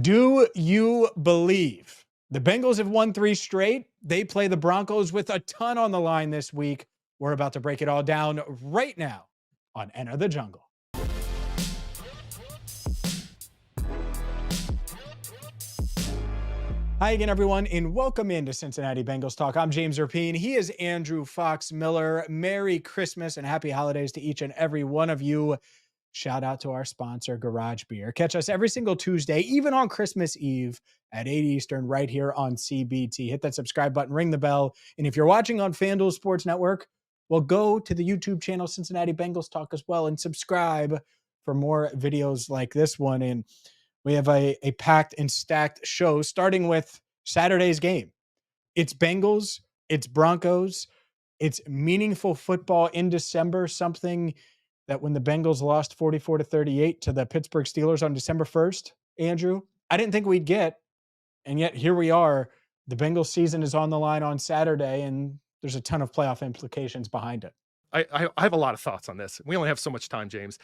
Do you believe the Bengals have won 3 straight? They play the Broncos with a ton on the line this week. We're about to break it all down right now on Enter the Jungle. Hi again, everyone, and welcome into Cincinnati Bengals Talk. I'm James Rapien. He is Andrew Fox Miller. Merry Christmas and happy holidays to each and every one of you. Shout out to our sponsor, Garage Beer. Catch us every single Tuesday, even on Christmas Eve at 8 Eastern, right here on CBT. Hit that subscribe button, ring the bell. And if you're watching on FanDuel Sports Network, well, go to the YouTube channel, Cincinnati Bengals Talk as well, and subscribe for more videos like this one. And we have a packed and stacked show, starting with Saturday's game. It's Bengals, it's Broncos, it's meaningful football in December, something that when the Bengals lost 44-38 to the Pittsburgh Steelers on December 1st, Andrew, I didn't think we'd get. And yet here we are. The Bengals season is on the line on Saturday, and there's a ton of playoff implications behind it. I have a lot of thoughts on this. We only have so much time, James.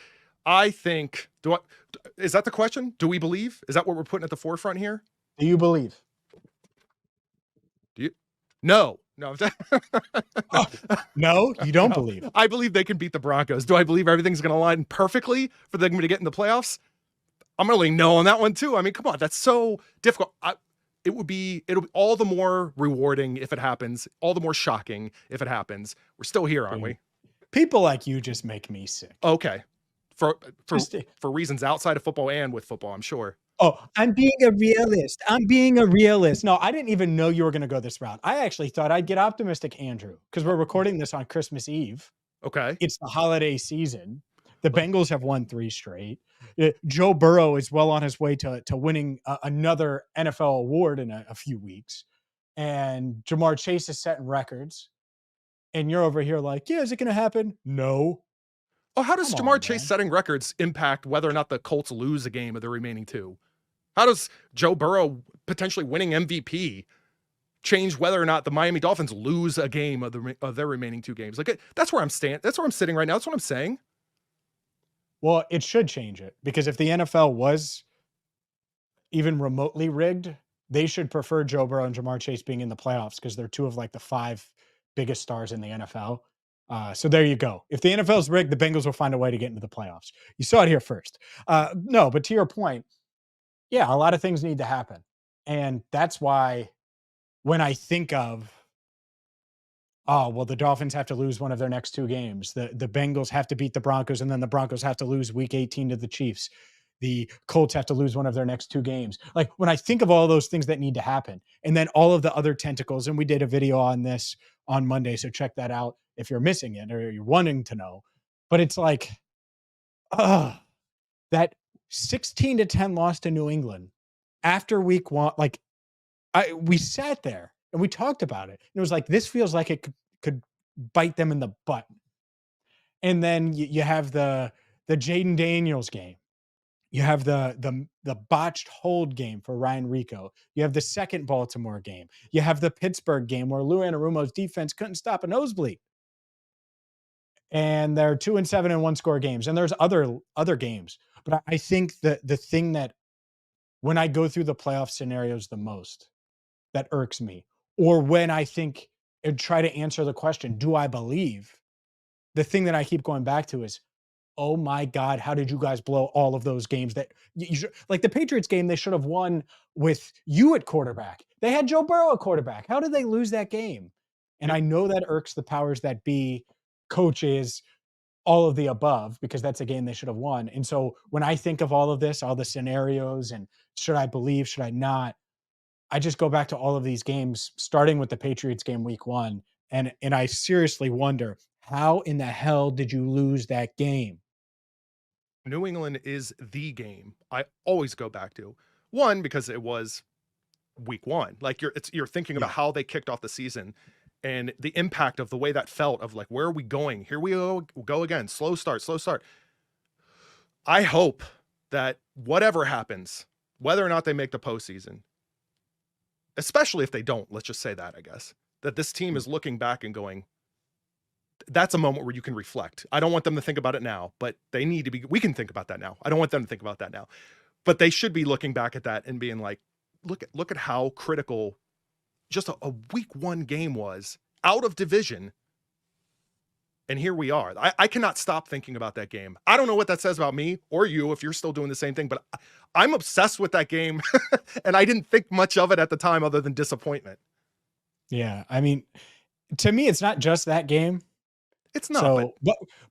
I think, is that the question? Do we believe? Is that what we're putting at the forefront here? Do you believe? Do you? No. Oh, no, you don't believe. I believe they can beat the Broncos. Do I believe everything's going to align perfectly for them to get in the playoffs? I'm going to lean no on that one too. I mean, come on, that's so difficult. It'll be all the more rewarding if it happens, all the more shocking if it happens. We're still here, aren't we? People like you just make me sick. Okay. For reasons outside of football and with football, I'm sure. Oh, I'm being a realist. No, I didn't even know you were going to go this route. I actually thought I'd get optimistic, Andrew, because we're recording this on Christmas Eve. Okay. It's the holiday season. The Bengals have won 3 straight. Joe Burrow is well on his way to winning another NFL award in a few weeks. And Jamar Chase is setting records. And you're over here like, yeah, is it going to happen? No. Oh, how does Jamar Chase setting records impact whether or not the Colts lose a game of the remaining 2? How does Joe Burrow potentially winning MVP change whether or not the Miami Dolphins lose a game of their remaining 2 games? Like, that's where I'm That's where I'm sitting right now. That's what I'm saying. Well, it should change it, because if the NFL was even remotely rigged, they should prefer Joe Burrow and Jamar Chase being in the playoffs, because they're 2 of like the 5 biggest stars in the NFL. So there you go. If the NFL is rigged, the Bengals will find a way to get into the playoffs. You saw it here first. No, but to your point, yeah, a lot of things need to happen. And that's why when I think of, the Dolphins have to lose one of their next 2 games. The Bengals have to beat the Broncos, and then the Broncos have to lose week 18 to the Chiefs. The Colts have to lose one of their next 2 games. Like, when I think of all those things that need to happen, and then all of the other tentacles, and we did a video on this on Monday, so check that out if you're missing it or you're wanting to know. But it's like, that 16-10 loss to New England after week 1, like, we sat there and we talked about it. And it was like, this feels like it could bite them in the butt. And then you have the Jaden Daniels game. You have the botched hold game for Ryan Rico. You have the second Baltimore game. You have the Pittsburgh game where Lou Anarumo's defense couldn't stop a nosebleed. And they're 2-7 in 1-score games. And there's other games. But I think that the thing that, when I go through the playoff scenarios the most, that irks me, or when I think and try to answer the question, do I believe? The thing that I keep going back to is, oh my God, how did you guys blow all of those games that you should, like the Patriots game, they should have won with you at quarterback. They had Joe Burrow at quarterback. How did they lose that game? And I know that irks the powers that be, coaches, all of the above, because that's a game they should have won. And so when I think of all of this, all the scenarios, and should I believe, should I not, I just go back to all of these games, starting with the Patriots game week 1. And I seriously wonder, how in the hell did you lose that game? New England is the game I always go back to. One, because it was week 1. Like, you're thinking about how they kicked off the season and the impact of the way that felt, of like, where are we going? Here we go again. Slow start. I hope that whatever happens, whether or not they make the postseason, especially if they don't, let's just say that, I guess, that this team is looking back and going, that's a moment where you can reflect. I don't want them to think about it now, but they need to be. We can think about that now. I don't want them to think about that now. But they should be looking back at that and being like, look at how critical just a week one game was out of division. And here we are. I cannot stop thinking about that game. I don't know what that says about me or you if you're still doing the same thing, but I'm obsessed with that game. And I didn't think much of it at the time other than disappointment. Yeah. I mean, to me, it's not just that game. It's not, So,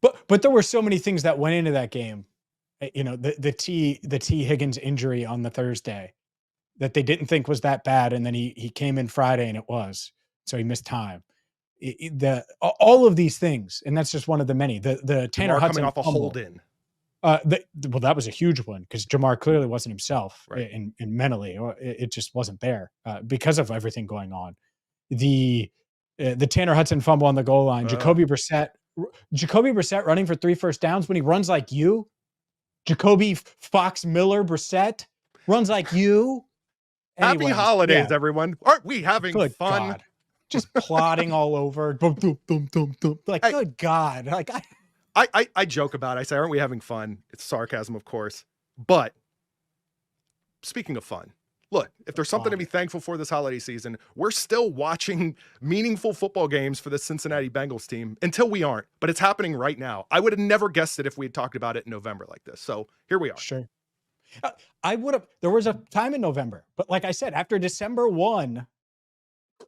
but there were so many things that went into that game. You know, the T Higgins injury on the Thursday that they didn't think was that bad, and then he came in Friday and it was, so he missed time. All of these things, and that's just one of the many. The Tanner Jamar Hudson coming off a fumble. hold in. Well, that was a huge one because Jamar clearly wasn't himself, Right. and mentally, or it just wasn't there because of everything going on. The Tanner Hudson fumble on the goal line, Jacoby Brissett running for 3 first downs when he runs like you. Jacoby Fox Miller Brissett runs like you. Happy Anyways, holidays, yeah. everyone. Aren't we having Good fun? God. Just plodding all over. Boom, boom, boom, boom, boom. Like, Hey. good God. Like, I joke about it. I say, aren't we having fun? It's sarcasm, of course. But speaking of fun, look, if there's something to be thankful for this holiday season, we're still watching meaningful football games for the Cincinnati Bengals team until we aren't. But it's happening right now. I would have never guessed it if we had talked about it in November like this. So here we are. sure. I would have. There was a time in November, but like I said, after December 1,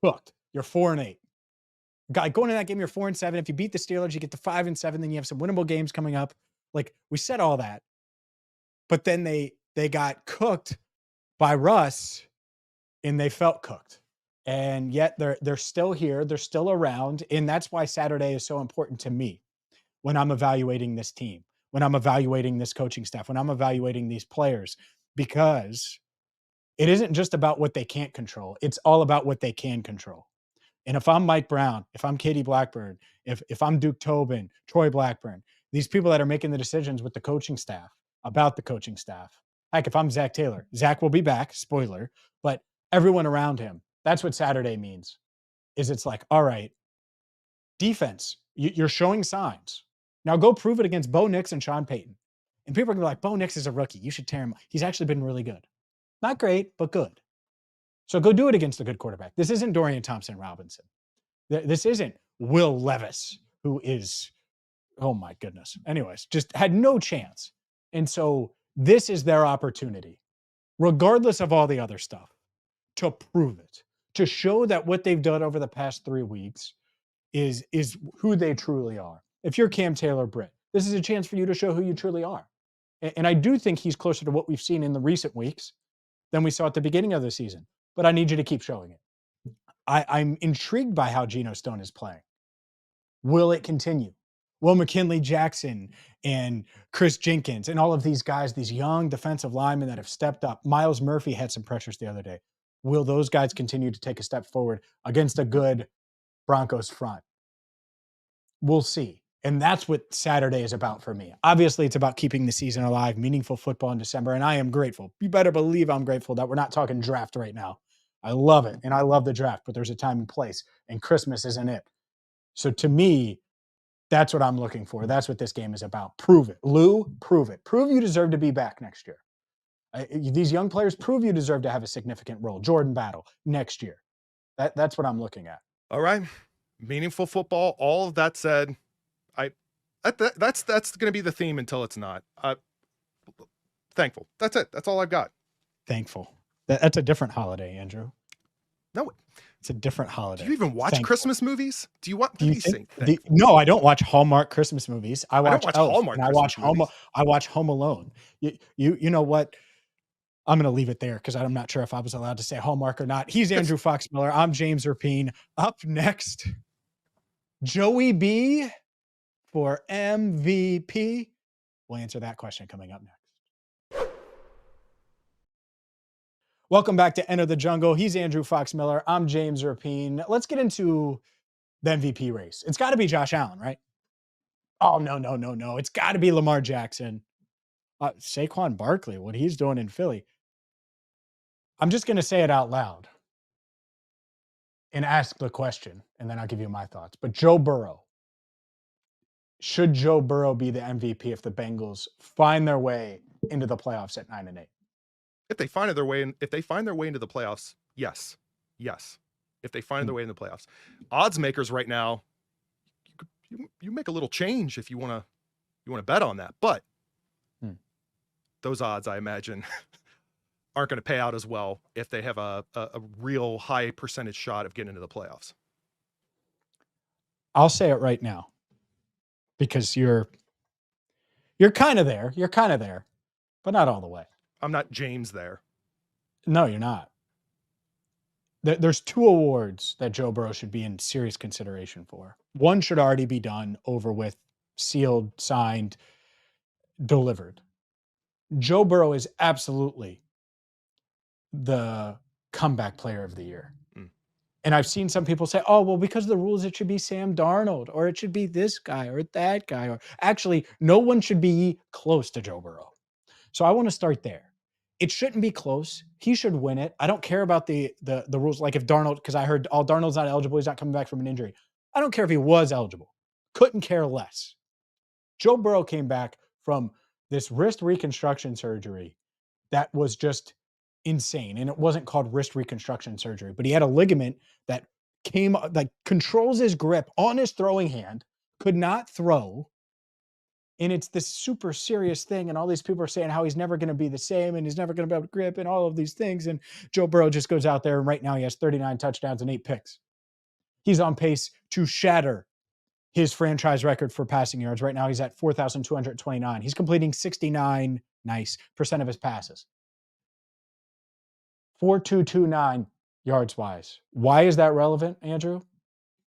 cooked. You're 4-8. Going into that game, you're 4-7. If you beat the Steelers, you get to 5-7. Then you have some winnable games coming up. Like we said, all that, but then they got cooked by Russ, and they felt cooked. And yet they're still here. They're still around, and that's why Saturday is so important to me when I'm evaluating this team, when I'm evaluating this coaching staff, when I'm evaluating these players, because it isn't just about what they can't control. It's all about what they can control. And if I'm Mike Brown, if I'm Katie Blackburn, if I'm Duke Tobin, Troy Blackburn, these people that are making the decisions with the coaching staff, about the coaching staff. Heck, if I'm Zach Taylor, Zach will be back, spoiler, but everyone around him, that's what Saturday means, is it's like, all right, defense, you're showing signs. Now go prove it against Bo Nix and Sean Payton. And people are going to be like, Bo Nix is a rookie. You should tear him. He's actually been really good. Not great, but good. So go do it against a good quarterback. This isn't Dorian Thompson-Robinson. This isn't Will Levis, who is, oh my goodness. Anyways, just had no chance. And so this is their opportunity, regardless of all the other stuff, to prove it, to show that what they've done over the past 3 weeks is who they truly are. If you're Cam Taylor-Britt, this is a chance for you to show who you truly are. And I do think he's closer to what we've seen in the recent weeks than we saw at the beginning of the season. But I need you to keep showing it. I'm intrigued by how Geno Stone is playing. Will it continue? Will McKinley Jackson and Chris Jenkins and all of these guys, these young defensive linemen that have stepped up, Miles Murphy had some pressures the other day. Will those guys continue to take a step forward against a good Broncos front? We'll see. And that's what Saturday is about for me. Obviously, it's about keeping the season alive, meaningful football in December, and I am grateful. You better believe I'm grateful that we're not talking draft right now. I love it, and I love the draft, but there's a time and place, and Christmas isn't it. So to me, that's what I'm looking for. That's what this game is about. Prove it. Lou, prove it. Prove you deserve to be back next year. These young players, prove you deserve to have a significant role. Jordan Battle next year. That's what I'm looking at. All right. Meaningful football. All of that said, that's going to be the theme until it's not. Thankful. That's it. That's all I've got. Thankful. That's a different holiday, Andrew. No, it's a different holiday. Do you even watch Christmas movies? Do you want? No, I don't watch Hallmark Christmas movies. I watch Hallmark. And I watch Home Alone. You know what? I'm going to leave it there because I'm not sure if I was allowed to say Hallmark or not. He's Andrew Fox Miller. I'm James Rapien. Up next, Joey B for MVP. We'll answer that question coming up next. Welcome back to Enter the Jungle. He's Andrew Fox Miller. I'm James Rapien. Let's get into the MVP race. It's got to be Josh Allen, right? Oh, no. It's got to be Lamar Jackson. Saquon Barkley, what he's doing in Philly. I'm just going to say it out loud and ask the question, and then I'll give you my thoughts. But Joe Burrow. Should Joe Burrow be the MVP if the Bengals find their way into the playoffs at 9-8? If they find their way in, if they find their way into the playoffs, yes, yes. If they find Hmm. their way in the playoffs, odds makers right now, you make a little change if you want to bet on that. But Hmm. those odds, I imagine, aren't going to pay out as well if they have a real high percentage shot of getting into the playoffs. I'll say it right now because you're kind of there. You're kind of there, but not all the way. I'm not James there. No, you're not. There's 2 awards that Joe Burrow should be in serious consideration for. One should already be done, over with, sealed, signed, delivered. Joe Burrow is absolutely the comeback player of the year. Mm. And I've seen some people say, "Oh, well, because of the rules, it should be Sam Darnold, or it should be this guy or that guy." Or actually, no one should be close to Joe Burrow. So I want to start there. It shouldn't be close. He should win it. I don't care about the rules. Like if Darnold, because I heard, "Oh, Darnold's not eligible. He's not coming back from an injury." I don't care if he was eligible. Couldn't care less. Joe Burrow came back from this wrist reconstruction surgery that was just insane. And it wasn't called wrist reconstruction surgery, but he had a ligament that came, like, controls his grip on his throwing hand, could not throw. And it's this super serious thing. And all these people are saying how he's never going to be the same and he's never going to be able to grip and all of these things. And Joe Burrow just goes out there, and right now he has 39 touchdowns and 8 picks. He's on pace to shatter his franchise record for passing yards. Right now he's at 4,229. He's completing 69 nice percent of his passes. 4,229 yards wise. Why is that relevant, Andrew?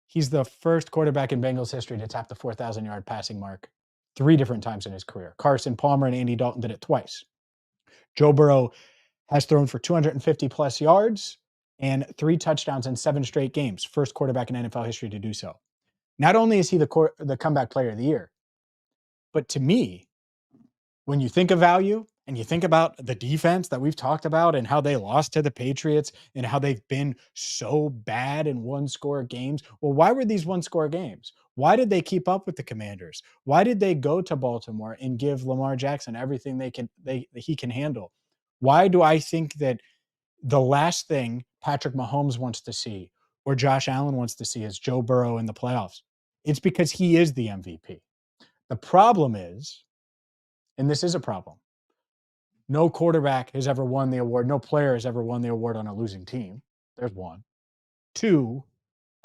He's the first quarterback in Bengals history to tap the 4,000 yard passing mark 3 different times in his career. Carson Palmer and Andy Dalton did it twice. Joe Burrow has thrown for 250 plus yards and 3 touchdowns in 7 straight games. First quarterback in NFL history to do so. Not only is he the comeback player of the year, but to me, when you think of value and you think about the defense that we've talked about and how they lost to the Patriots and how they've been so bad in 1-score games. Well, why were these 1-score games? Why did they keep up with the Commanders? Why did they go to Baltimore and give Lamar Jackson everything he can handle? Why do I think that the last thing Patrick Mahomes wants to see or Josh Allen wants to see is Joe Burrow in the playoffs? It's because he is the MVP. The problem is, and this is a problem, no quarterback has ever won the award. No player has ever won the award on a losing team. There's one. 2,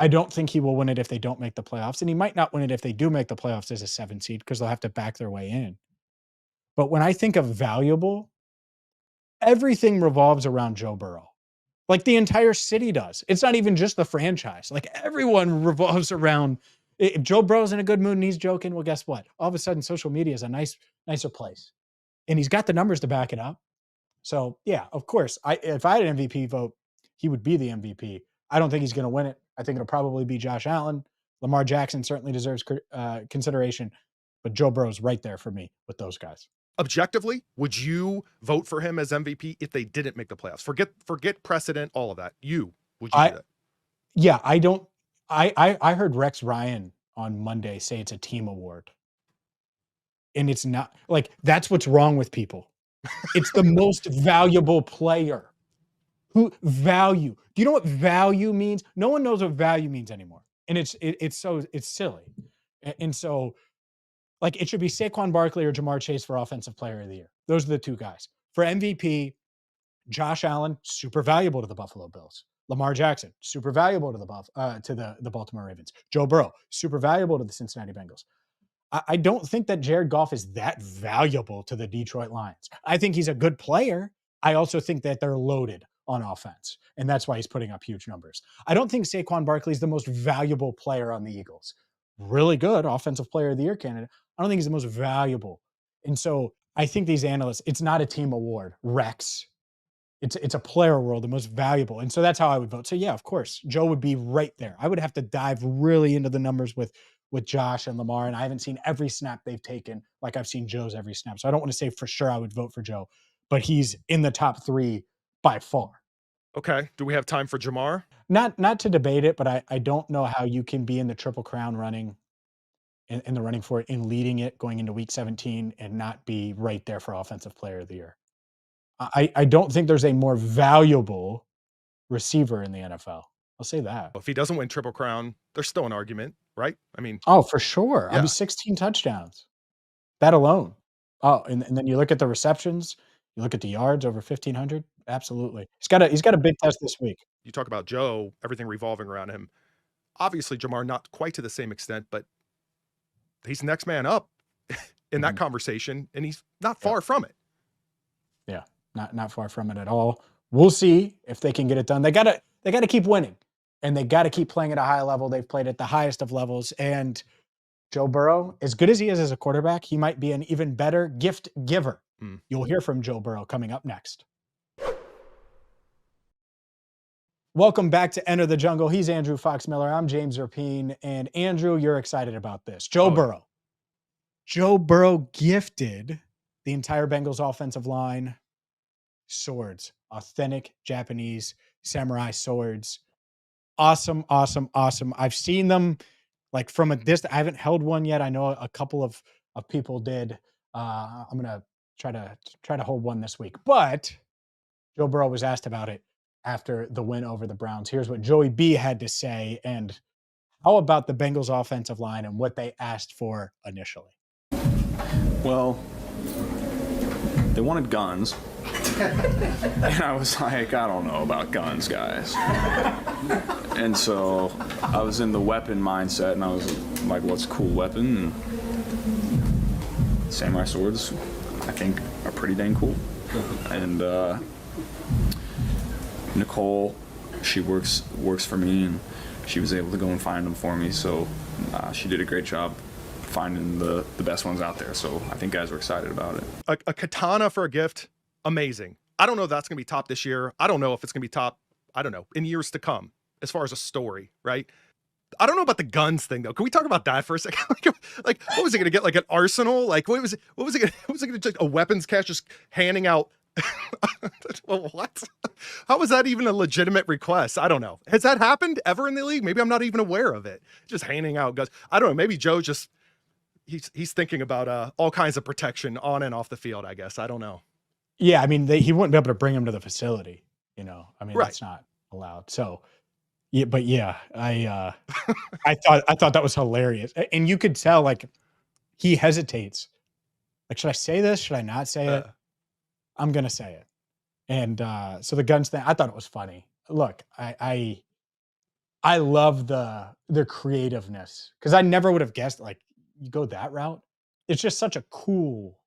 I don't think he will win it if they don't make the playoffs. And he might not win it if they do make the playoffs as a 7 seed, because they'll have to back their way in. But when I think of valuable, everything revolves around Joe Burrow. Like the entire city does. It's not even just the franchise. Like everyone revolves around. If Joe Burrow's in a good mood and he's joking, well, guess what? All of a sudden, social media is a nicer place. And he's got the numbers to back it up. So yeah, of course, if I had an MVP vote, he would be the MVP. I don't think he's going to win it. I think it'll probably be Josh Allen. Lamar Jackson certainly deserves consideration, but Joe Burrow's right there for me with those guys. Objectively, would you vote for him as MVP if they didn't make the playoffs? Forget precedent, all of that. Would you do that? Yeah, I don't. I heard Rex Ryan on Monday say it's a team award, and it's not. Like, that's what's wrong with people. It's the most valuable player. Who value? Do you know what value means? No one knows what value means anymore, and it's silly, and so, like, it should be Saquon Barkley or Jamar Chase for offensive player of the year. Those are the 2 guys. For MVP, Josh Allen, super valuable to the Buffalo Bills. Lamar Jackson, super valuable to the Baltimore Ravens. Joe Burrow, super valuable to the Cincinnati Bengals. I don't think that Jared Goff is that valuable to the Detroit Lions. I think he's a good player. I also think that they're loaded on offense, and that's why he's putting up huge numbers. I don't think Saquon Barkley is the most valuable player on the Eagles. Really good offensive player of the year candidate. I don't think he's the most valuable. And so I think these analysts, it's not a team award, Rex. It's a player world, the most valuable. And so that's how I would vote. So yeah, of course, Joe would be right there. I would have to dive really into the numbers with Josh and Lamar, and I haven't seen every snap they've taken like I've seen Joe's every snap. So I don't want to say for sure I would vote for Joe, but he's in the top 3 by far. Okay. Do we have time for Jamar? Not to debate it, but I don't know how you can be in the Triple Crown running, in the running for it, and leading it going into week 17 and not be right there for offensive player of the year. I don't think there's a more valuable receiver in the NFL. I'll say that. If he doesn't win Triple Crown, there's still an argument, right? I mean, Oh, for sure. I mean, yeah. 16 touchdowns. That alone. Oh, and then you look at the receptions, you look at the yards over 1,500. Absolutely. He's got a big test this week. You talk about Joe, everything revolving around him. Obviously, Jamar not quite to the same extent, but he's next man up in that conversation, and he's not far from it. Yeah, not far from it at all. We'll see if they can get it done. They gotta keep winning, and they gotta keep playing at a high level. They've played at the highest of levels, and Joe Burrow, as good as he is as a quarterback, he might be an even better gift giver. You'll hear from Joe Burrow coming up next. Welcome back to Enter the Jungle. He's Andrew Fox Miller. I'm James Rapien. And Andrew, you're excited about this. Joe Burrow. Joe Burrow gifted the entire Bengals offensive line swords, authentic Japanese samurai swords. Awesome, awesome, awesome. I've seen them like from a distance. I haven't held one yet. I know a couple of people did. I'm gonna try to hold one this week. But Joe Burrow was asked about it after the win over the Browns. Here's what Joey B had to say, and how about the Bengals offensive line and what they asked for initially? Well, they wanted guns. And I was like, I don't know about guns, guys. And so I was in the weapon mindset, and I was like, what's a cool weapon? And samurai swords, I think, are pretty dang cool. And Nicole, she works for me, and she was able to go and find them for me. So she did a great job finding the best ones out there. So I think guys were excited about it. A katana for a gift, amazing. I don't know if that's going to be top this year. I don't know if it's going to be top, I don't know, in years to come as far as a story, right? I don't know about the guns thing though. Can we talk about that for a second? like what was he going to get? Like an arsenal? Like what was it going to just a weapons cache just handing out? Well, what? How was that even a legitimate request? I don't know. Has that happened ever in the league? Maybe I'm not even aware of it. Just handing out guns. I don't know. Maybe Joe just he's thinking about all kinds of protection on and off the field, I guess. I don't know. Yeah, I mean, he wouldn't be able to bring him to the facility, you know. I mean, that's not allowed. So, yeah, but yeah, I thought that was hilarious, and you could tell like he hesitates. Like, should I say this? Should I not say it? I'm gonna say it. And so the guns thing, I thought it was funny. Look, I love their creativeness because I never would have guessed like you go that route. It's just such a cool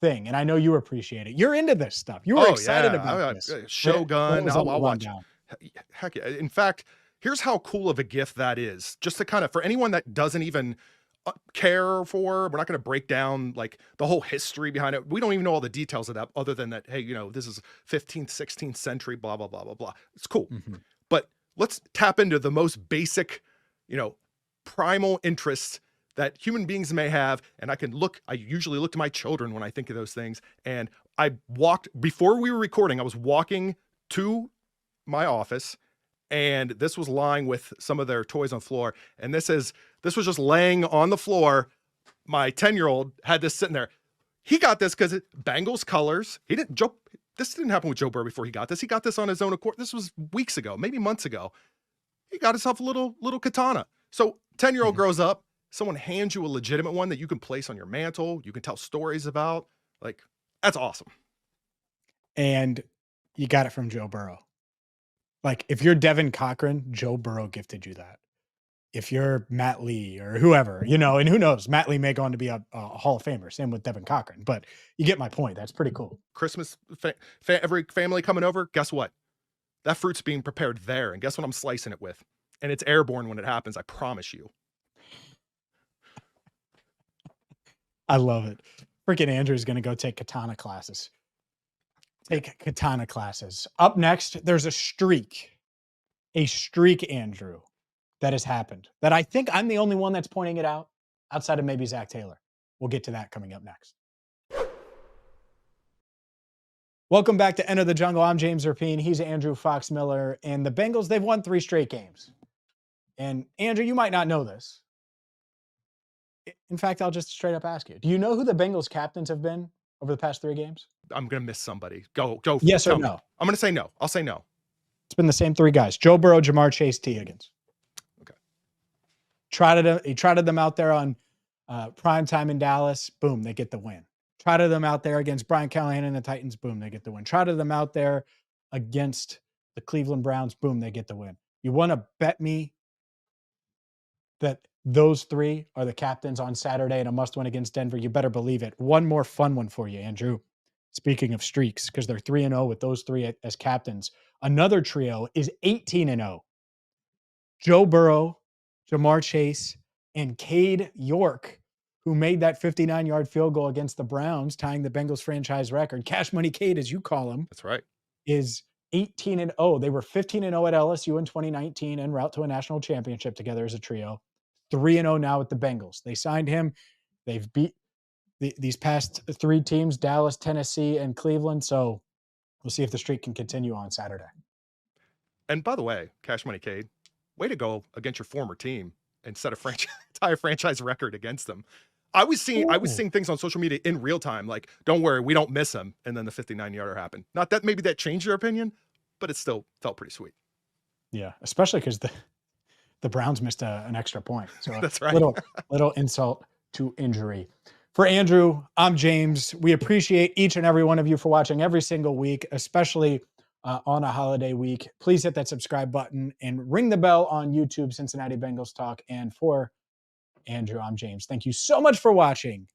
thing, and I know you appreciate it. You're into this stuff. You were excited about this. Shogun. I'll watch. Heck yeah. In fact, here's how cool of a gift that is. Just to kind of, for anyone that doesn't even care for, we're not going to break down like the whole history behind it. We don't even know all the details of that other than that, hey, you know, this is 15th, 16th century, blah, blah, blah, blah, blah. It's cool. But let's tap into the most basic, you know, primal interests that human beings may have. And I usually look to my children when I think of those things. And before we were recording, I was walking to my office, and this was lying with some of their toys on the floor. And this was just laying on the floor. My 10-year-old had this sitting there. He got this because Bengals colors. This didn't happen with Joe Burrow before he got this. He got this on his own accord. This was weeks ago, maybe months ago. He got himself a little katana. So 10-year-old grows up. Someone hands you a legitimate one that you can place on your mantle. You can tell stories about. Like, that's awesome. And you got it from Joe Burrow. Like, if you're Devin Cochran, Joe Burrow gifted you that. If you're Matt Lee or whoever, you know, and who knows, Matt Lee may go on to be a Hall of Famer. Same with Devin Cochran, but you get my point. That's pretty cool. Christmas, every family coming over, guess what? That fruit's being prepared there, and guess what I'm slicing it with? And it's airborne when it happens, I promise you. I love it. Freaking Andrew's going to go take katana classes. Up next, there's a streak, Andrew, that has happened. That I think I'm the only one that's pointing it out, outside of maybe Zach Taylor. We'll get to that coming up next. Welcome back to Enter the Jungle. I'm James Rapien. He's Andrew Fox Miller. And the Bengals, they've won 3 straight games. And Andrew, you might not know this. In fact, I'll just straight up ask you. Do you know who the Bengals captains have been over the past 3 games? I'm gonna miss somebody. Go. Yes or tell me. no? I'm gonna say no. I'll say no. It's been the same three guys: Joe Burrow, Jamar Chase, T. Higgins. Okay. He trotted them out there on prime time in Dallas. Boom, they get the win. Trotted them out there against Brian Callahan and the Titans. Boom, they get the win. Trotted them out there against the Cleveland Browns. Boom, they get the win. You want to bet me that those three are the captains on Saturday in a must-win against Denver? You better believe it. One more fun one for you, Andrew. Speaking of streaks, because they're 3-0 with those three as captains. Another trio is 18-0. Joe Burrow, Jamar Chase, and Cade York, who made that 59-yard field goal against the Browns, tying the Bengals franchise record. Cash Money Cade, as you call him. That's right. Is 18-0. They were 15-0 at LSU in 2019 en route to a national championship together as a trio. 3-0 now with the Bengals. They signed him. They've beat these past three teams, Dallas, Tennessee, and Cleveland. So we'll see if the streak can continue on Saturday. And by the way, Cash Money Cade, way to go against your former team and set a entire franchise record against them. I was seeing things on social media in real time, like, don't worry, we don't miss him. And then the 59-yarder happened. Not that maybe that changed your opinion, but it still felt pretty sweet. Yeah, especially because the Browns missed an extra point. So that's right. little insult to injury. For Andrew, I'm James. We appreciate each and every one of you for watching every single week, especially on a holiday week. Please hit that subscribe button and ring the bell on YouTube, Cincinnati Bengals Talk. And for Andrew, I'm James. Thank you so much for watching.